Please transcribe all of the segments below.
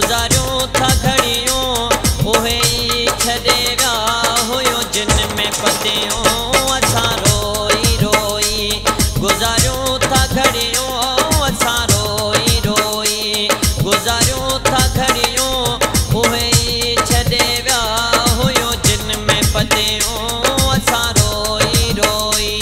गुज़ारियूं था घड़ियूं उहे ई छॾे विया हुयो जिन में पतियूं असां रोई रोई गुज़ारियूं था घड़ियूं असां रोई रोई गुज़ारियूं था घड़ियूं उहे ई छॾे विया हुयो जिन में पतियूं असां रोई रोई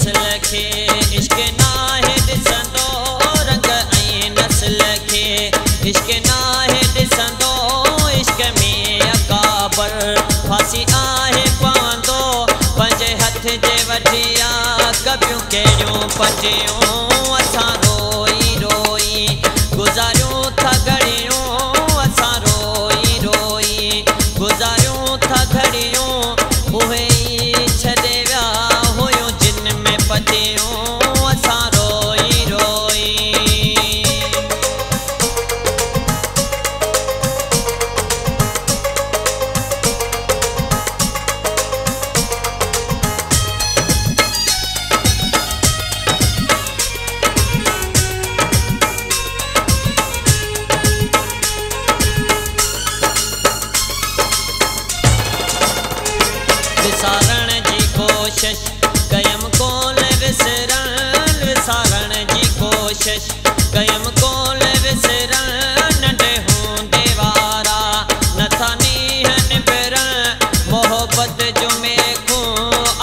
इश्क नाहे ॾिसंदो रंग ऐं नस्ल खे इश्क नाहे ॾिसंदो इश्क में अकाबर फांसी आहे पवंदो पंहिंजे हथ जे वठिया कबियूं कहिड़ियूं पटियूं असां रोई रोई गुज़ारियूं था घड़ियूं असां रोई रोई गुज़ारियूं था घड़ियूं उहे ई छॾे विया हुयो जिन में पतियूं असां रोई रोई विसारण जी कोशिश कयमि कोन विसरण विसारण जी कोशिश कयमि कोन विसरण नंढे हूंदे वारा नथा नीहनि पिरण मोहबत जो मेखूं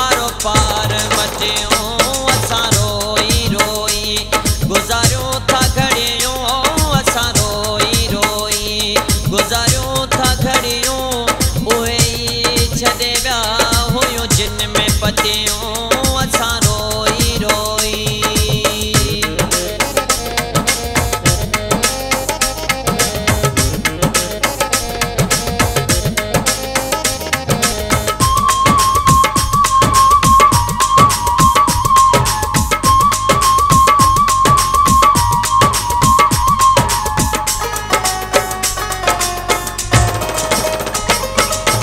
आरो पार मटियूं असां रोई रोई गुज़ारियूं था घड़ियूं असां रोई रोई गुज़ारियूं था घड़ियूं उहे ई छॾे विया हुयो जिन में पतियूं असां रोई रोई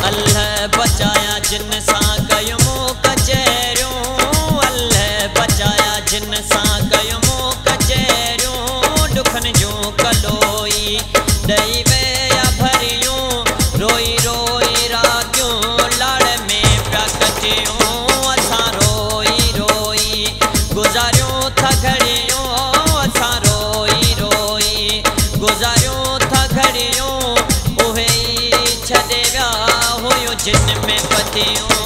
अल्लाह बचाया जिन सां कयूं कचहरियूं अल्लाह बचाया जिन सां कयूं कचहरियूं दुखनि जूं कलोई ॾेई विया भरियूं रोई रोई रातियूं लाड़ में पिया कटियूं असां रोई रोई गुज़ारियूं था घड़ियूं असां रोई रोई गुज़ारियूं था घड़ियूं उहे ई छॾे विया हुयो जिन में पतियूं